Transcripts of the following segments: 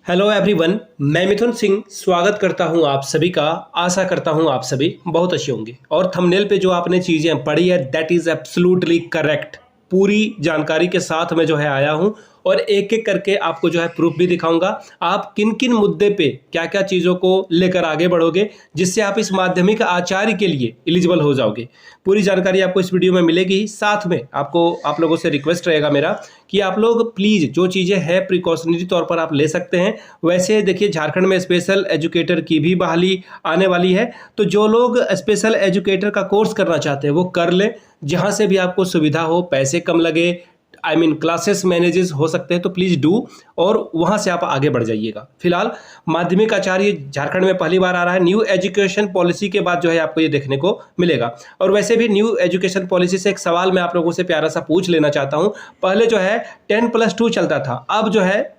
Hello everyone, मैं मिथुन सिंह स्वागत करता हूं आप सभी का। आशा करता हूं आप सभी बहुत अच्छे होंगे और थंबनेल पे जो आपने चीज़ें पढ़ी है दैट इज़ एब्सोल्युटली करेक्ट। पूरी जानकारी के साथ मैं जो है आया हूं और एक एक करके आपको जो है प्रूफ भी दिखाऊंगा। आप किन किन मुद्दे पे क्या क्या चीज़ों को लेकर आगे बढ़ोगे जिससे आप इस माध्यमिक आचार्य के लिए एलिजिबल हो जाओगे। पूरी जानकारी आपको इस वीडियो में मिलेगी ही। साथ में आप लोगों से रिक्वेस्ट रहेगा मेरा कि आप लोग प्लीज़ जो चीज़ें हैं प्रिकॉशनरी तौर पर आप ले सकते हैं। वैसे देखिए, झारखंड में स्पेशल एजुकेटर की भी बहाली आने वाली है, तो जो लोग स्पेशल एजुकेटर का कोर्स करना चाहते हैं वो कर लें। जहाँ से भी आपको सुविधा हो, पैसे कम लगे, क्लासेस मैनेजेस हो सकते हैं, तो प्लीज़ डू और वहाँ से आप आगे बढ़ जाइएगा। फिलहाल माध्यमिक आचार्य झारखंड में पहली बार आ रहा है। न्यू एजुकेशन पॉलिसी के बाद जो है आपको ये देखने को मिलेगा। और वैसे भी न्यू एजुकेशन पॉलिसी से एक सवाल मैं आप लोगों से प्यारा सा पूछ लेना चाहता हूँ। पहले जो है 10+2 चलता था, अब जो है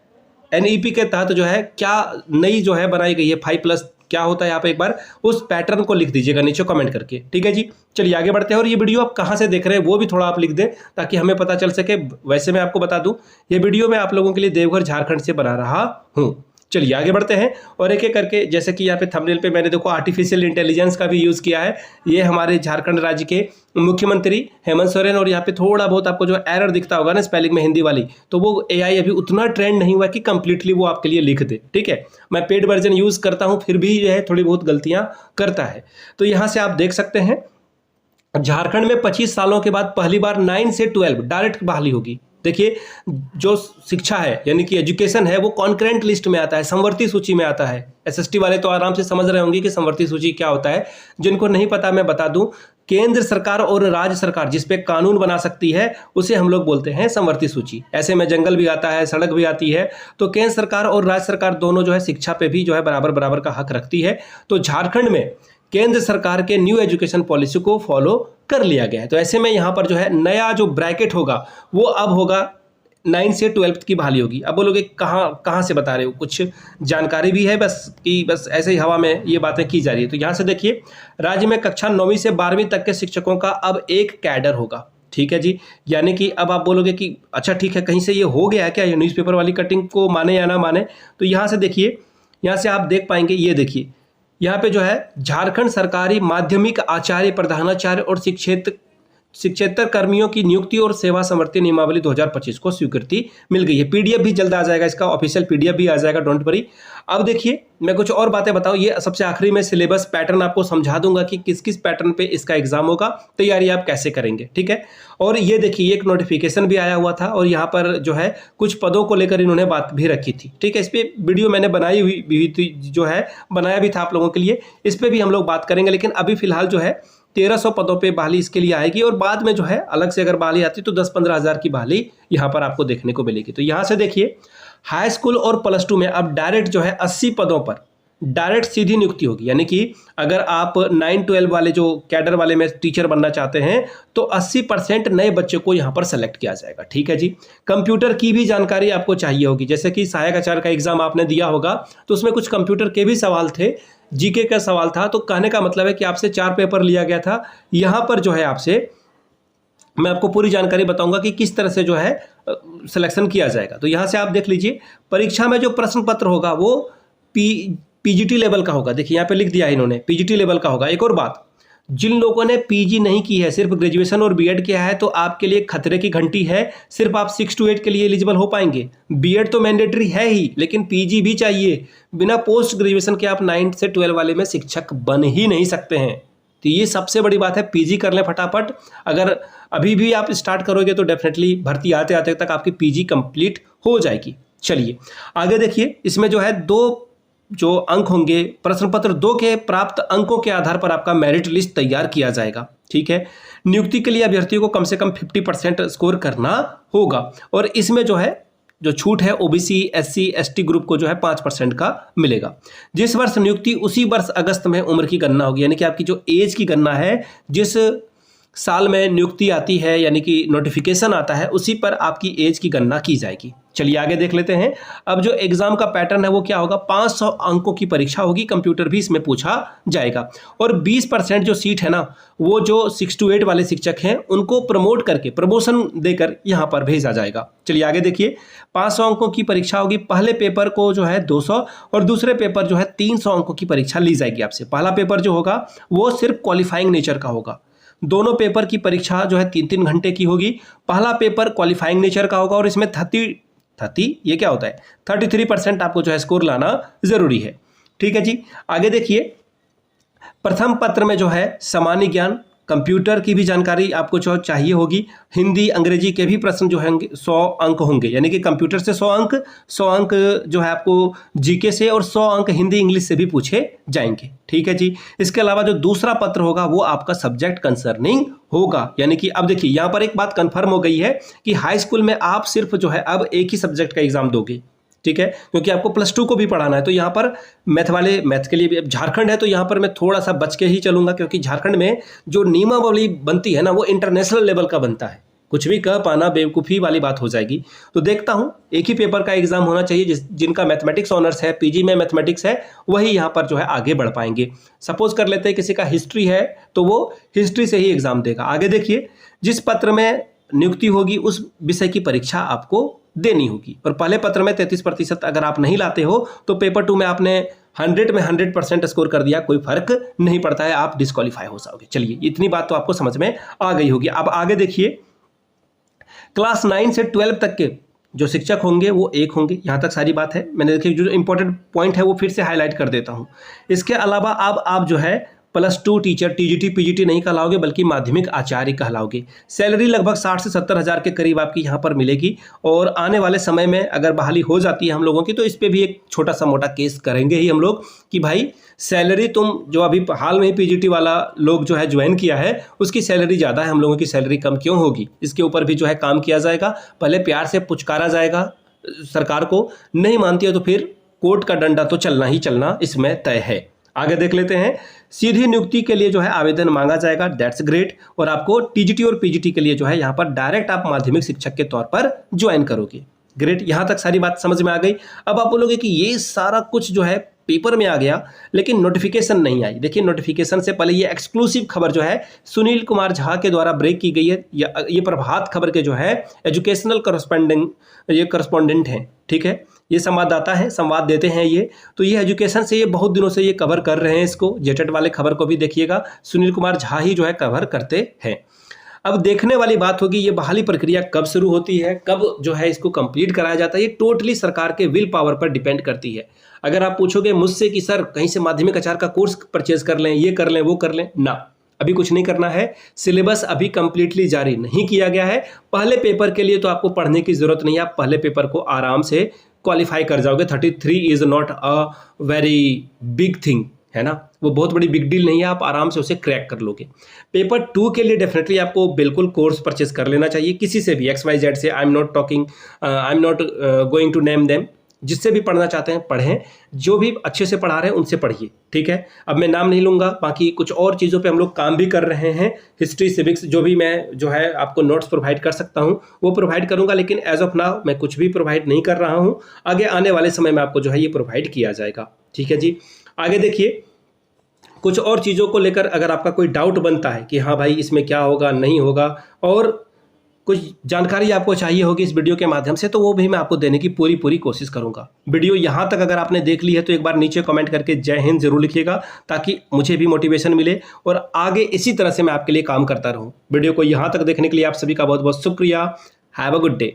एनईपी के तहत जो है क्या नई जो है बनाई गई है 5+ क्या होता है। आप एक बार उस पैटर्न को लिख दीजिएगा नीचे कमेंट करके, ठीक है जी। चलिए आगे बढ़ते हैं। और ये वीडियो आप कहाँ से देख रहे हैं वो भी थोड़ा आप लिख दें ताकि हमें पता चल सके। वैसे मैं आपको बता दूं, ये वीडियो मैं आप लोगों के लिए देवघर झारखंड से बना रहा हूँ। चलिए आगे बढ़ते हैं और एक एक करके, जैसे कि यहाँ पे थंबनेल पे मैंने देखो आर्टिफिशियल इंटेलिजेंस का भी यूज़ किया है। ये हमारे झारखंड राज्य के मुख्यमंत्री हेमंत सोरेन, और यहाँ पे थोड़ा बहुत आपको जो एरर दिखता होगा ना स्पेलिंग में हिंदी वाली, तो वो एआई अभी उतना ट्रेंड नहीं हुआ कि कंप्लीटली वो आपके लिए लिख दे, ठीक है। मैं पेड वर्जन यूज़ करता हूँ फिर भी जो है थोड़ी बहुत गलतियाँ करता है। तो यहाँ से आप देख सकते हैं झारखंड में 25 सालों के बाद पहली बार 9 से 12 डायरेक्ट बहाली होगी। देखिए, जो शिक्षा है यानी कि एजुकेशन है वो कॉन्करेंट लिस्ट में आता है, समवर्ती सूची में आता है। एसएसटी वाले तो आराम से समझ रहे होंगे कि समवर्ती सूची क्या होता है। जिनको नहीं पता मैं बता दूं, केंद्र सरकार और राज्य सरकार जिस पे कानून बना सकती है उसे हम लोग बोलते हैं समवर्ती सूची। ऐसे में जंगल भी आता है, सड़क भी आती है। तो केंद्र सरकार और राज्य सरकार दोनों जो है शिक्षा पे भी जो है बराबर बराबर का हक रखती है। तो झारखंड में केंद्र सरकार के न्यू एजुकेशन पॉलिसी को फॉलो कर लिया गया है। तो ऐसे में यहाँ पर जो है नया जो ब्रैकेट होगा वो अब होगा 9 से 12 की बहाली होगी। अब बोलोगे कहाँ कहाँ से बता रहे हो, कुछ जानकारी भी है बस ऐसे ही हवा में ये बातें की जा रही है। तो यहाँ से देखिए, राज्य में कक्षा 9वीं से 12वीं तक के शिक्षकों का अब एक कैडर होगा, ठीक है जी। यानी कि अब आप बोलोगे कि अच्छा ठीक है, कहीं से ये हो गया है क्या, ये न्यूज़पेपर वाली कटिंग को माने या ना माने। तो यहाँ से देखिए, यहाँ से आप देख पाएंगे, ये देखिए यहाँ पे जो है झारखंड सरकारी माध्यमिक आचार्य, प्रधानाचार्य और शिक्षेतर कर्मियों की नियुक्ति और सेवा समवर्ती नियमावली 2025 को स्वीकृति मिल गई है। पीडीएफ भी जल्द आ जाएगा, इसका ऑफिशियल पीडीएफ भी आ जाएगा, डोंट वरी। अब देखिए, मैं कुछ और बातें बताऊं, ये सबसे आखिरी में सिलेबस पैटर्न आपको समझा दूंगा कि किस किस पैटर्न पे इसका एग्जाम होगा, तैयारी आप कैसे करेंगे, ठीक है। और ये देखिए, एक नोटिफिकेशन भी आया हुआ था और यहाँ पर जो है कुछ पदों को लेकर इन्होंने बात भी रखी थी, ठीक है। इस पर वीडियो मैंने बनाई हुई भी थी, जो है बनाया भी था आप लोगों के लिए। इस पर भी हम लोग बात करेंगे, लेकिन अभी फिलहाल जो है 1300 पदों पे बहाली इसके लिए आएगी और बाद में जो है अलग से अगर बहाली आती तो 10-15 हज़ार की बहाली यहाँ पर आपको देखने को मिलेगी। तो यहाँ से देखिए, हाई स्कूल और प्लस 2 में अब डायरेक्ट जो है 80 पदों पर डायरेक्ट सीधी नियुक्ति होगी। यानी कि अगर आप 9-12 वाले जो कैडर वाले में टीचर बनना चाहते हैं तो 80% नए बच्चे को यहाँ पर सेलेक्ट किया जाएगा, ठीक है जी। कंप्यूटर की भी जानकारी आपको चाहिए होगी, जैसे कि सहायक आचार्य का एग्जाम आपने दिया होगा तो उसमें कुछ कंप्यूटर के भी सवाल थे, जीके का सवाल था। तो कहने का मतलब है कि आपसे 4 पेपर लिया गया था। यहाँ पर जो है आपसे मैं आपको पूरी जानकारी बताऊंगा कि किस तरह से जो है सिलेक्शन किया जाएगा। तो यहाँ से आप देख लीजिए, परीक्षा में जो प्रश्न पत्र होगा वो पीजीटी लेवल का होगा। देखिए यहाँ पे लिख दिया है इन्होंने, पीजीटी लेवल का होगा। एक और बात, जिन लोगों ने पीजी नहीं की है, सिर्फ ग्रेजुएशन और बीएड किया है, तो आपके लिए खतरे की घंटी है। सिर्फ आप 6 to 8 के लिए एलिजिबल हो पाएंगे। बीएड तो मैंडेटरी है ही, लेकिन पीजी भी चाहिए। बिना पोस्ट ग्रेजुएशन के आप 9 से 12 वाले में शिक्षक बन ही नहीं सकते हैं। तो ये सबसे बड़ी बात है, पीजी कर लें फटाफट। अगर अभी भी आप स्टार्ट करोगे तो डेफिनेटली भर्ती आते आते तक आपकी पीजी कंप्लीट हो जाएगी। चलिए आगे देखिए, इसमें जो है 2 जो अंक होंगे, प्रश्न पत्र 2 के प्राप्त अंकों के आधार पर आपका मेरिट लिस्ट तैयार किया जाएगा, ठीक है। नियुक्ति के लिए अभ्यर्थियों को कम से कम 50% स्कोर करना होगा। और इसमें जो है जो छूट है ओबीसी, एससी, एसटी ग्रुप को जो है 5% का मिलेगा। जिस वर्ष नियुक्ति उसी वर्ष अगस्त में उम्र की गणना होगी। यानी कि आपकी जो एज की गणना है, जिस साल में नियुक्ति आती है यानी कि नोटिफिकेशन आता है, उसी पर आपकी एज की गणना की जाएगी। चलिए आगे देख लेते हैं। अब जो एग्जाम का पैटर्न है वो क्या होगा, 500 अंकों की परीक्षा होगी, कंप्यूटर भी इसमें पूछा जाएगा और 20% जो सीट है ना वो जो 6 to 8 वाले शिक्षक हैं उनको प्रमोट करके प्रमोशन देकर यहाँ पर भेजा जाएगा। चलिए आगे देखिए, 500 अंकों की परीक्षा होगी। पहले पेपर को जो है 200 और दूसरे पेपर जो है 300 अंकों की परीक्षा ली जाएगी आपसे। पहला पेपर जो होगा वो सिर्फ क्वालिफाइंग नेचर का होगा। दोनों पेपर की परीक्षा जो है 3-3 घंटे की होगी। पहला पेपर क्वालिफाइंग नेचर का होगा और इसमें 30 ये क्या होता है 33% आपको जो है स्कोर लाना जरूरी है। ठीक है जी, आगे देखिए, प्रथम पत्र में जो है सामान्य ज्ञान, कंप्यूटर की भी जानकारी आपको जो चाहिए होगी। हिंदी अंग्रेजी के भी प्रश्न जो होंगे 100 अंक होंगे, यानी कि कंप्यूटर से 100 अंक जो है आपको जीके से और 100 अंक हिंदी इंग्लिश से भी पूछे जाएंगे। ठीक है जी, इसके अलावा जो दूसरा पत्र होगा वो आपका सब्जेक्ट कंसर्निंग होगा, यानी कि अब देखिए यहाँ पर एक बात कंफर्म हो गई है कि हाई स्कूल में आप सिर्फ जो है अब एक ही सब्जेक्ट का एग्जाम दोगे। ठीक है, क्योंकि आपको +2 को भी पढ़ाना है। तो यहाँ पर मैथ के लिए भी, अब झारखंड है तो यहाँ पर मैं थोड़ा सा बच के ही चलूंगा, क्योंकि झारखंड में जो नियमावली बनती है ना वो इंटरनेशनल लेवल का बनता है। कुछ भी कह पाना बेवकूफ़ी वाली बात हो जाएगी। तो देखता हूँ एक ही पेपर का एग्जाम होना चाहिए, जिनका मैथमेटिक्स ऑनर्स है, पीजी में मैथमेटिक्स है, वही यहाँ पर जो है आगे बढ़ पाएंगे। सपोज कर लेते हैं किसी का हिस्ट्री है तो वो हिस्ट्री से ही एग्जाम देगा। आगे देखिए, जिस पत्र में नियुक्ति होगी उस विषय की परीक्षा आपको देनी होगी और पहले पत्र में 33% अगर आप नहीं लाते हो तो पेपर 2 में आपने 100 में 100% स्कोर कर दिया, कोई फर्क नहीं पड़ता है, आप डिस्क्वालीफाई हो जाओगे। चलिए इतनी बात तो आपको समझ में आ गई होगी। अब आगे देखिए, क्लास 9 से 12 तक के जो शिक्षक होंगे वो एक होंगे, यहाँ तक सारी बात है। मैंने देखिए जो इंपॉर्टेंट पॉइंट है वो फिर से हाईलाइट कर देता हूँ। इसके अलावा अब आप जो है +2 टीचर, टीजीटी पीजीटी नहीं कहलाओगे बल्कि माध्यमिक आचार्य कहलाओगे। सैलरी लगभग 60 से 70 हज़ार के करीब आपकी यहाँ पर मिलेगी और आने वाले समय में अगर बहाली हो जाती है हम लोगों की तो इस पर भी एक छोटा सा मोटा केस करेंगे ही हम लोग कि भाई सैलरी तुम जो अभी हाल में ही पीजीटी वाला लोग जो है ज्वाइन किया है उसकी सैलरी ज़्यादा है, हम लोगों की सैलरी कम क्यों होगी, इसके ऊपर भी जो है काम किया जाएगा। पहले प्यार से पुचकारा जाएगा सरकार को, नहीं मानती है तो फिर कोर्ट का डंडा तो चलना ही चलना इसमें तय है। आगे देख लेते हैं, सीधी नियुक्ति के लिए जो है आवेदन मांगा जाएगा, दैट्स ग्रेट। और आपको टीजीटी और पीजीटी के लिए जो है यहाँ पर डायरेक्ट आप माध्यमिक शिक्षक के तौर पर ज्वाइन करोगे। ग्रेट, यहाँ तक सारी बात समझ में आ गई। अब आप बोलोगे कि ये सारा कुछ जो है पेपर में आ गया लेकिन नोटिफिकेशन नहीं आई। देखिए नोटिफिकेशन से पहले ये एक्सक्लूसिव खबर जो है सुनील कुमार झा के द्वारा ब्रेक की गई है। ये प्रभात खबर के जो है एजुकेशनल करस्पॉन्डेंट हैं। ठीक है, ये संवाददाता हैं, संवाद देते हैं ये। तो ये एजुकेशन से ये बहुत दिनों से ये कवर कर रहे हैं इसको। जेटेट वाले खबर को भी देखिएगा, सुनील कुमार झा ही जो है कवर करते हैं। अब देखने वाली बात होगी ये बहाली प्रक्रिया कब शुरू होती है, कब जो है इसको कंप्लीट कराया जाता है। ये टोटली सरकार के विल पावर पर डिपेंड करती है। अगर आप पूछोगे मुझसे कि सर कहीं से माध्यमिक आचार्य का कोर्स परचेज कर लें, ये कर लें, वो कर लें, ना, अभी कुछ नहीं करना है। सिलेबस अभी कंप्लीटली जारी नहीं किया गया है। पहले पेपर के लिए तो आपको पढ़ने की जरूरत नहीं है, आप पहले पेपर को आराम से क्वालिफाई कर जाओगे। 33 is not a very big thing, है ना, वो बहुत बड़ी बिग डील नहीं है, आप आराम से उसे क्रैक कर लोगे। पेपर 2 के लिए डेफिनेटली आपको बिल्कुल कोर्स परचेज कर लेना चाहिए किसी से भी, XYZ से। I am not going to name them, जिससे भी पढ़ना चाहते हैं पढ़ें, जो भी अच्छे से पढ़ा रहे हैं उनसे पढ़िए। ठीक है, अब मैं नाम नहीं लूँगा, बाकी कुछ और चीज़ों पे हम लोग काम भी कर रहे हैं। हिस्ट्री सिविक्स जो भी मैं जो है आपको नोट्स प्रोवाइड कर सकता हूँ वो प्रोवाइड करूँगा, लेकिन एज ऑफ नाउ मैं कुछ भी प्रोवाइड नहीं कर रहा हूँ। आगे आने वाले समय में आपको जो है ये प्रोवाइड किया जाएगा। ठीक है जी, आगे देखिए, कुछ और चीज़ों को लेकर अगर आपका कोई डाउट बनता है कि हाँ भाई इसमें क्या होगा नहीं होगा और कुछ जानकारी आपको चाहिए होगी इस वीडियो के माध्यम से, तो वो भी मैं आपको देने की पूरी कोशिश करूंगा। वीडियो यहाँ तक अगर आपने देख ली है तो एक बार नीचे कमेंट करके जय हिंद जरूर लिखिएगा, ताकि मुझे भी मोटिवेशन मिले और आगे इसी तरह से मैं आपके लिए काम करता रहूँ। वीडियो को यहाँ तक देखने के लिए आप सभी का बहुत बहुत शुक्रिया। Have a good day.